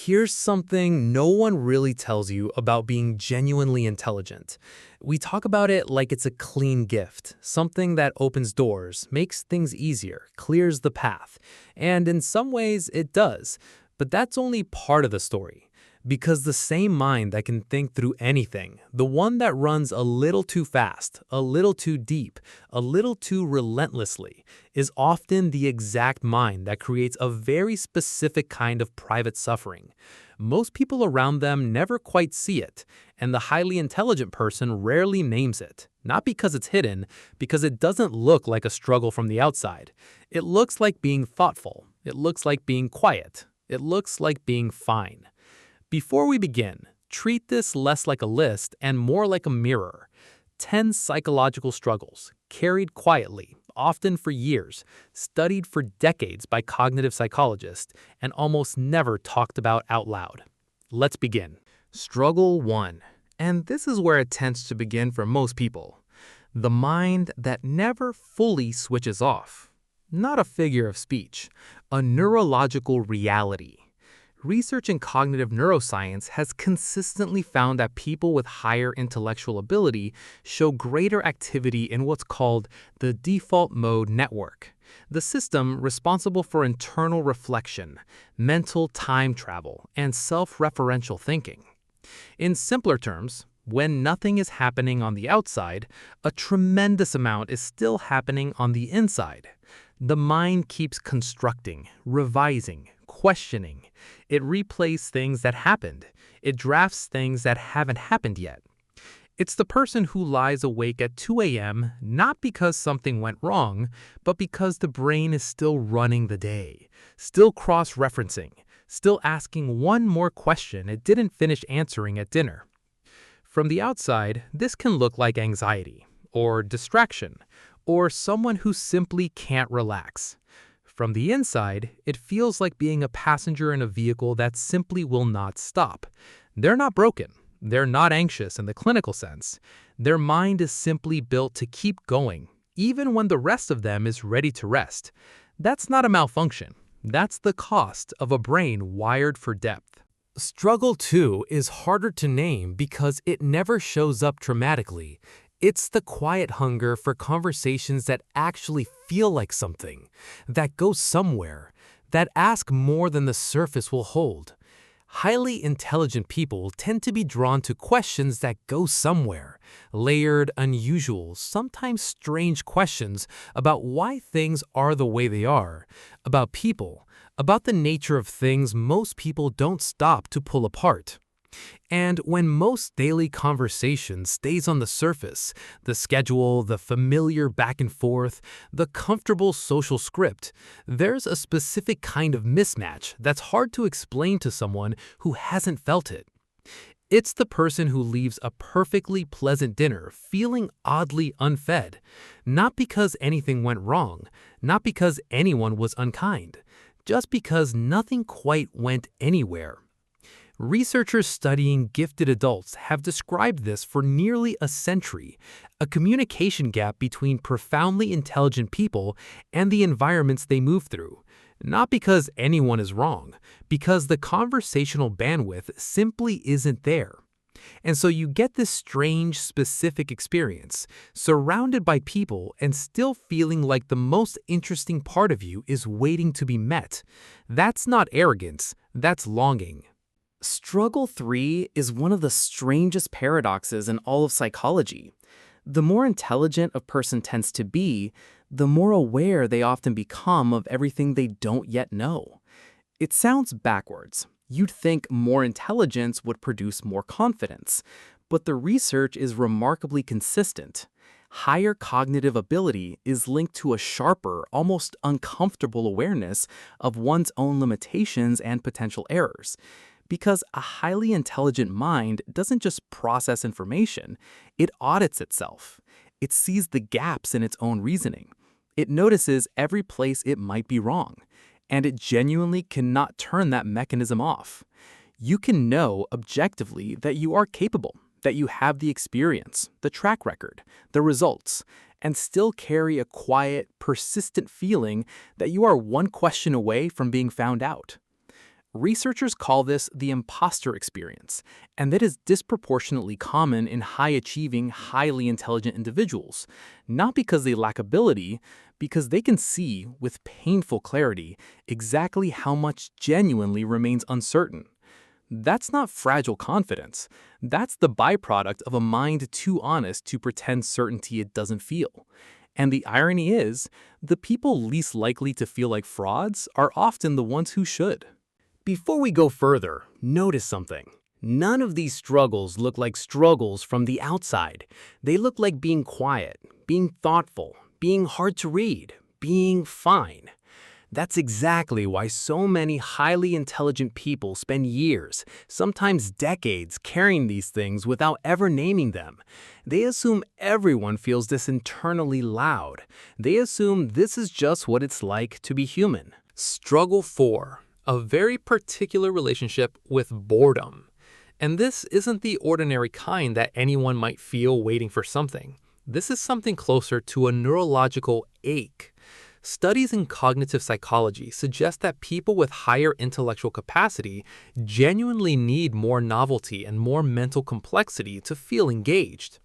Here's something no one really tells you about being genuinely intelligent. We talk about it like it's a clean gift, something that opens doors, makes things easier, clears the path. And in some ways, it does. But that's only part of the story. Because the same mind that can think through anything, the one that runs a little too fast, a little too deep, a little too relentlessly, is often the exact mind that creates a very specific kind of private suffering. Most people around them never quite see it, and the highly intelligent person rarely names it. Not because it's hidden, because it doesn't look like a struggle from the outside. It looks like being thoughtful. It looks like being quiet. It looks like being fine. Before we begin, treat this less like a list and more like a mirror. 10 psychological struggles, carried quietly, often for years, studied for decades by cognitive psychologists, and almost never talked about out loud. Let's begin. Struggle 1. And this is where it tends to begin for most people. The mind that never fully switches off. Not a figure of speech, a neurological reality. Research in cognitive neuroscience has consistently found that people with higher intellectual ability show greater activity in what's called the default mode network, the system responsible for internal reflection, mental time travel, and self-referential thinking. In simpler terms, when nothing is happening on the outside, a tremendous amount is still happening on the inside. The mind keeps constructing, revising, questioning. It replays things that happened. It drafts things that haven't happened yet. It's the person who lies awake at 2 a.m. not because something went wrong, but because the brain is still running the day, still cross-referencing, still asking one more question it didn't finish answering at dinner. From the outside, this can look like anxiety, or distraction, or someone who simply can't relax. From the inside, it feels like being a passenger in a vehicle that simply will not stop. They're not broken. They're not anxious in the clinical sense. Their mind is simply built to keep going, even when the rest of them is ready to rest. That's not a malfunction. That's the cost of a brain wired for depth. Struggle 2 is harder to name because it never shows up dramatically. It's the quiet hunger for conversations that actually feel like something, that go somewhere, that ask more than the surface will hold. Highly intelligent people tend to be drawn to questions that go somewhere, layered, unusual, sometimes strange questions about why things are the way they are, about people, about the nature of things most people don't stop to pull apart. And when most daily conversation stays on the surface, the schedule, the familiar back and forth, the comfortable social script, there's a specific kind of mismatch that's hard to explain to someone who hasn't felt it. It's the person who leaves a perfectly pleasant dinner feeling oddly unfed, not because anything went wrong, not because anyone was unkind, just because nothing quite went anywhere. Researchers studying gifted adults have described this for nearly a century, a communication gap between profoundly intelligent people and the environments they move through. Not because anyone is wrong, because the conversational bandwidth simply isn't there. And so you get this strange, specific experience, surrounded by people and still feeling like the most interesting part of you is waiting to be met. That's not arrogance, that's longing. Struggle 3 is one of the strangest paradoxes in all of psychology. The more intelligent a person tends to be, the more aware they often become of everything they don't yet know. It sounds backwards. You'd think more intelligence would produce more confidence, but the research is remarkably consistent. Higher cognitive ability is linked to a sharper, almost uncomfortable awareness of one's own limitations and potential errors. Because a highly intelligent mind doesn't just process information, it audits itself. It sees the gaps in its own reasoning. It notices every place it might be wrong, and it genuinely cannot turn that mechanism off. You can know objectively that you are capable, that you have the experience, the track record, the results, and still carry a quiet, persistent feeling that you are one question away from being found out. Researchers call this the imposter experience, and that is disproportionately common in high-achieving, highly intelligent individuals, not because they lack ability, because they can see, with painful clarity, exactly how much genuinely remains uncertain. That's not fragile confidence. That's the byproduct of a mind too honest to pretend certainty it doesn't feel. And the irony is, the people least likely to feel like frauds are often the ones who should. Before we go further, notice something. None of these struggles look like struggles from the outside. They look like being quiet, being thoughtful, being hard to read, being fine. That's exactly why so many highly intelligent people spend years, sometimes decades, carrying these things without ever naming them. They assume everyone feels this internally loud. They assume this is just what it's like to be human. Struggle 4. A very particular relationship with boredom. And this isn't the ordinary kind that anyone might feel waiting for something. This is something closer to a neurological ache. Studies in cognitive psychology suggest that people with higher intellectual capacity genuinely need more novelty and more mental complexity to feel engaged.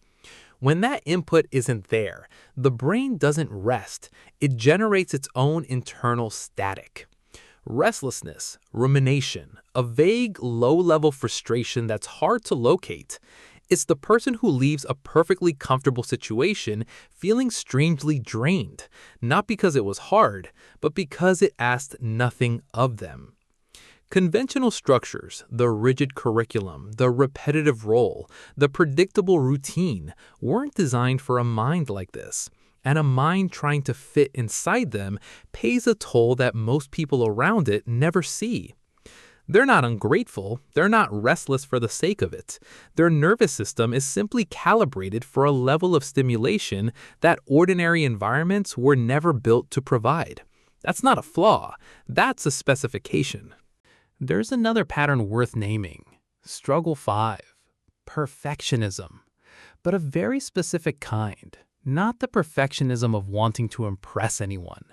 When that input isn't there, the brain doesn't rest. It generates its own internal static. Restlessness, rumination, a vague, low-level frustration that's hard to locate. It's the person who leaves a perfectly comfortable situation feeling strangely drained, not because it was hard, but because it asked nothing of them. Conventional structures, the rigid curriculum, the repetitive role, the predictable routine, weren't designed for a mind like this. And a mind trying to fit inside them pays a toll that most people around it never see. They're not ungrateful, they're not restless for the sake of it. Their nervous system is simply calibrated for a level of stimulation that ordinary environments were never built to provide. That's not a flaw, that's a specification. There's another pattern worth naming. Struggle 5. Perfectionism. But a very specific kind. Not the perfectionism of wanting to impress anyone.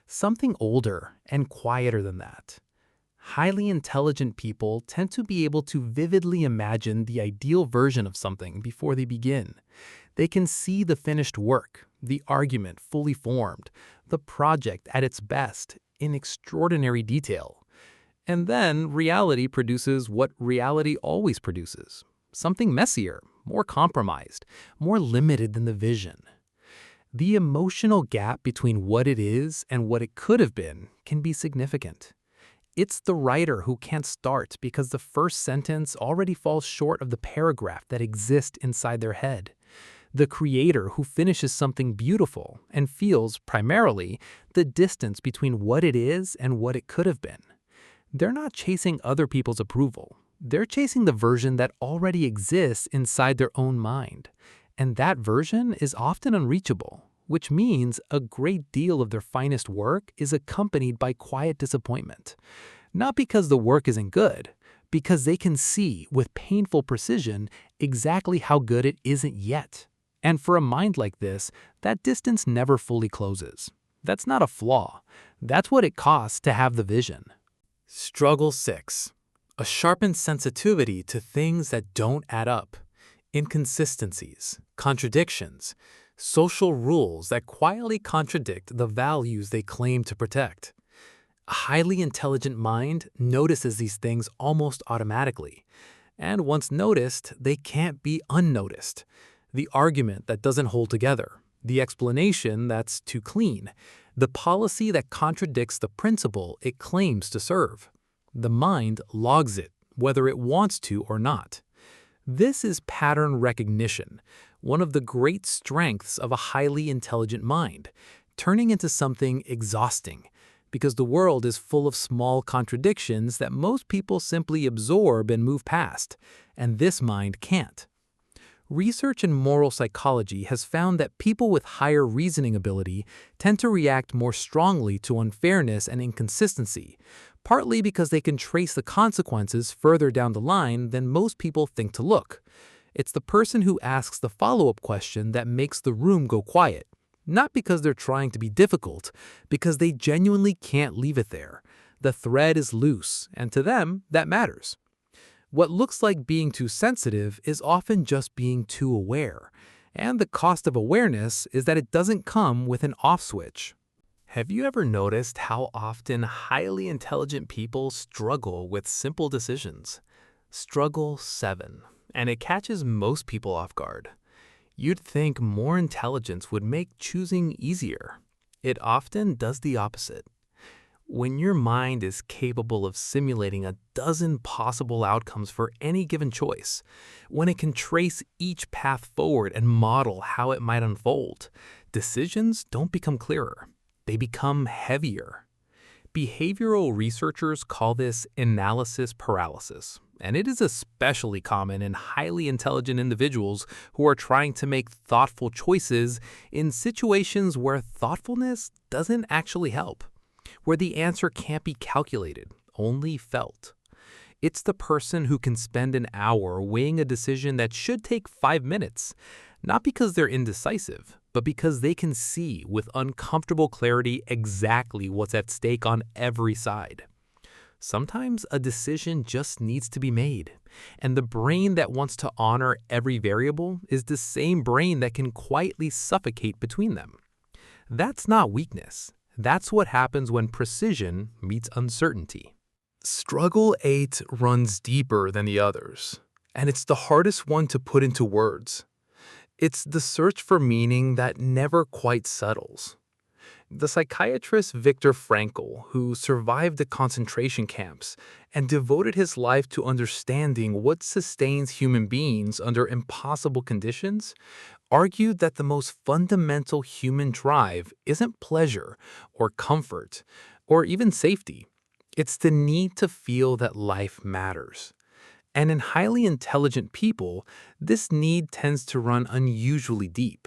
Something older and quieter than that. Highly intelligent people tend to be able to vividly imagine the ideal version of something before they begin. They can see the finished work, the argument fully formed, the project at its best, in extraordinary detail. And then reality produces what reality always produces. Something messier, more compromised, more limited than the vision. The emotional gap between what it is and what it could have been can be significant. It's the writer who can't start because the first sentence already falls short of the paragraph that exists inside their head. The creator who finishes something beautiful and feels, primarily, the distance between what it is and what it could have been. They're not chasing other people's approval. They're chasing the version that already exists inside their own mind. And that version is often unreachable, which means a great deal of their finest work is accompanied by quiet disappointment. Not because the work isn't good, because they can see with painful precision exactly how good it isn't yet. And for a mind like this, that distance never fully closes. That's not a flaw. That's what it costs to have the vision. Struggle 6. A sharpened sensitivity to things that don't add up. Inconsistencies, contradictions, social rules that quietly contradict the values they claim to protect. A highly intelligent mind notices these things almost automatically. And once noticed, they can't be unnoticed. The argument that doesn't hold together, the explanation that's too clean, the policy that contradicts the principle it claims to serve. The mind logs it, whether it wants to or not. This is pattern recognition, one of the great strengths of a highly intelligent mind, turning into something exhausting, because the world is full of small contradictions that most people simply absorb and move past, and this mind can't. Research in moral psychology has found that people with higher reasoning ability tend to react more strongly to unfairness and inconsistency, partly because they can trace the consequences further down the line than most people think to look. It's the person who asks the follow-up question that makes the room go quiet, not because they're trying to be difficult, because they genuinely can't leave it there. The thread is loose, and to them, that matters. What looks like being too sensitive is often just being too aware. And the cost of awareness is that it doesn't come with an off switch. Have you ever noticed how often highly intelligent people struggle with simple decisions? Struggle 7, and it catches most people off guard. You'd think more intelligence would make choosing easier. It often does the opposite. When your mind is capable of simulating a dozen possible outcomes for any given choice, when it can trace each path forward and model how it might unfold, decisions don't become clearer. They become heavier. Behavioral researchers call this analysis paralysis, and it is especially common in highly intelligent individuals who are trying to make thoughtful choices in situations where thoughtfulness doesn't actually help, where the answer can't be calculated, only felt. It's the person who can spend an hour weighing a decision that should take 5 minutes, not because they're indecisive, but because they can see with uncomfortable clarity exactly what's at stake on every side. Sometimes a decision just needs to be made, and the brain that wants to honor every variable is the same brain that can quietly suffocate between them. That's not weakness. That's what happens when precision meets uncertainty. Struggle 8 runs deeper than the others, and it's the hardest one to put into words. It's the search for meaning that never quite settles. The psychiatrist Viktor Frankl, who survived the concentration camps and devoted his life to understanding what sustains human beings under impossible conditions, argued that the most fundamental human drive isn't pleasure or comfort or even safety. It's the need to feel that life matters. And in highly intelligent people, this need tends to run unusually deep,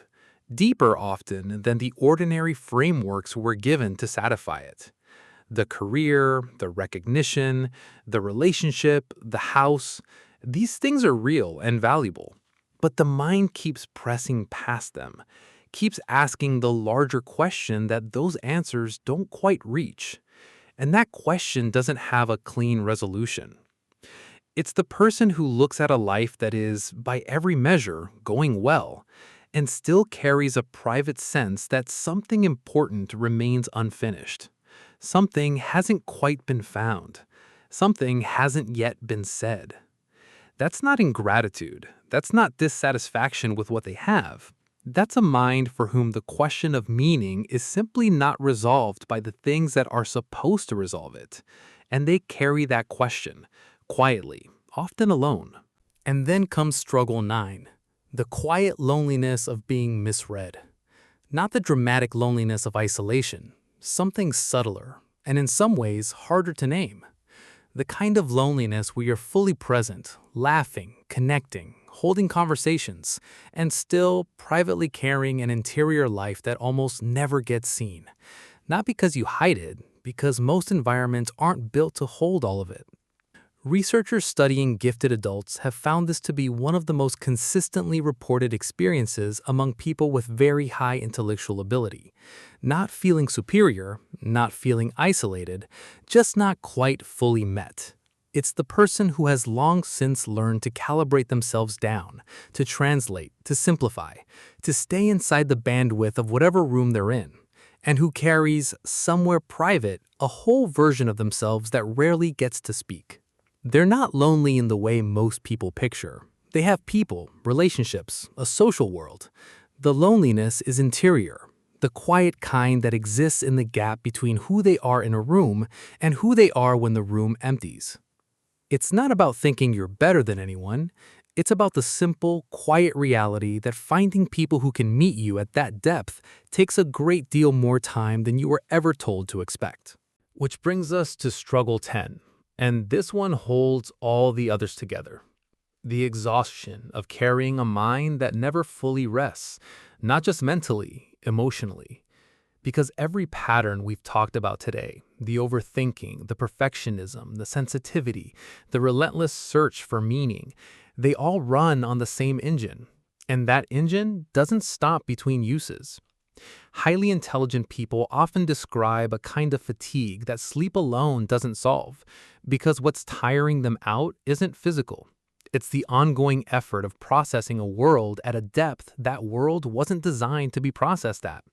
deeper often than the ordinary frameworks we're given to satisfy it. The career, the recognition, the relationship, the house, these things are real and valuable. But the mind keeps pressing past them, keeps asking the larger question that those answers don't quite reach. And that question doesn't have a clean resolution. It's the person who looks at a life that is, by every measure, going well, and still carries a private sense that something important remains unfinished. Something hasn't quite been found. Something hasn't yet been said. That's not ingratitude. That's not dissatisfaction with what they have. That's a mind for whom the question of meaning is simply not resolved by the things that are supposed to resolve it. And they carry that question, quietly, often alone. And then comes struggle 9, the quiet loneliness of being misread. Not the dramatic loneliness of isolation, something subtler, and in some ways harder to name. The kind of loneliness where you're fully present, laughing, connecting, holding conversations, and still privately carrying an interior life that almost never gets seen. Not because you hide it, because most environments aren't built to hold all of it. Researchers studying gifted adults have found this to be one of the most consistently reported experiences among people with very high intellectual ability. Not feeling superior, not feeling isolated, just not quite fully met. It's the person who has long since learned to calibrate themselves down, to translate, to simplify, to stay inside the bandwidth of whatever room they're in, and who carries, somewhere private, a whole version of themselves that rarely gets to speak. They're not lonely in the way most people picture. They have people, relationships, a social world. The loneliness is interior, the quiet kind that exists in the gap between who they are in a room and who they are when the room empties. It's not about thinking you're better than anyone. It's about the simple, quiet reality that finding people who can meet you at that depth takes a great deal more time than you were ever told to expect. Which brings us to struggle 10. And this one holds all the others together. The exhaustion of carrying a mind that never fully rests, not just mentally, emotionally. Because every pattern we've talked about today, the overthinking, the perfectionism, the sensitivity, the relentless search for meaning, they all run on the same engine. And that engine doesn't stop between uses. Highly intelligent people often describe a kind of fatigue that sleep alone doesn't solve, because what's tiring them out isn't physical. It's the ongoing effort of processing a world at a depth that world wasn't designed to be processed at.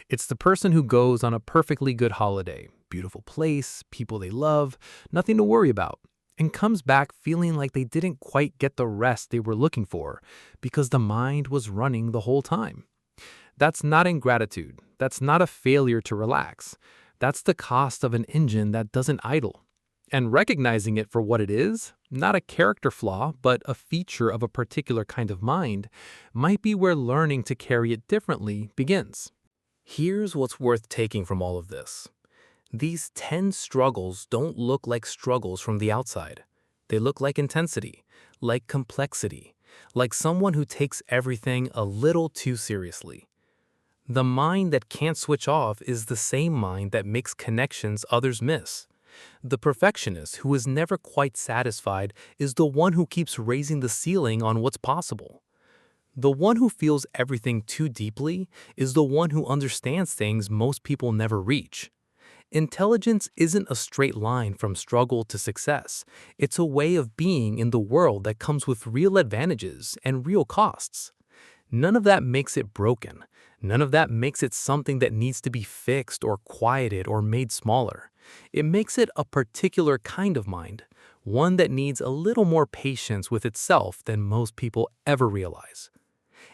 It's the person who goes on a perfectly good holiday, beautiful place, people they love, nothing to worry about, and comes back feeling like they didn't quite get the rest they were looking for because the mind was running the whole time. That's not ingratitude. That's not a failure to relax. That's the cost of an engine that doesn't idle. And recognizing it for what it is, not a character flaw, but a feature of a particular kind of mind, might be where learning to carry it differently begins. Here's what's worth taking from all of this. These 10 struggles don't look like struggles from the outside. They look like intensity, like complexity, like someone who takes everything a little too seriously. The mind that can't switch off is the same mind that makes connections others miss. The perfectionist who is never quite satisfied is the one who keeps raising the ceiling on what's possible. The one who feels everything too deeply is the one who understands things most people never reach. Intelligence isn't a straight line from struggle to success. It's a way of being in the world that comes with real advantages and real costs. None of that makes it broken. None of that makes it something that needs to be fixed or quieted or made smaller. It makes it a particular kind of mind, one that needs a little more patience with itself than most people ever realize.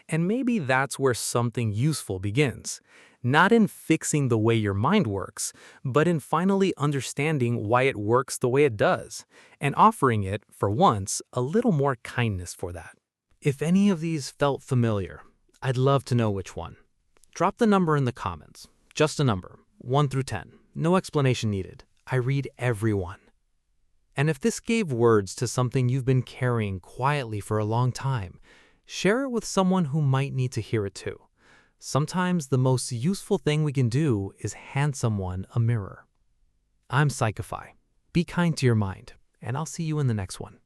And maybe that's where something useful begins. Not in fixing the way your mind works, but in finally understanding why it works the way it does, and offering it, for once, a little more kindness for that. If any of these felt familiar, I'd love to know which one. Drop the number in the comments. Just a number, 1 through 10. No explanation needed. I read every one. And if this gave words to something you've been carrying quietly for a long time, share it with someone who might need to hear it too. Sometimes the most useful thing we can do is hand someone a mirror. I'm Psychify. Be kind to your mind, and I'll see you in the next one.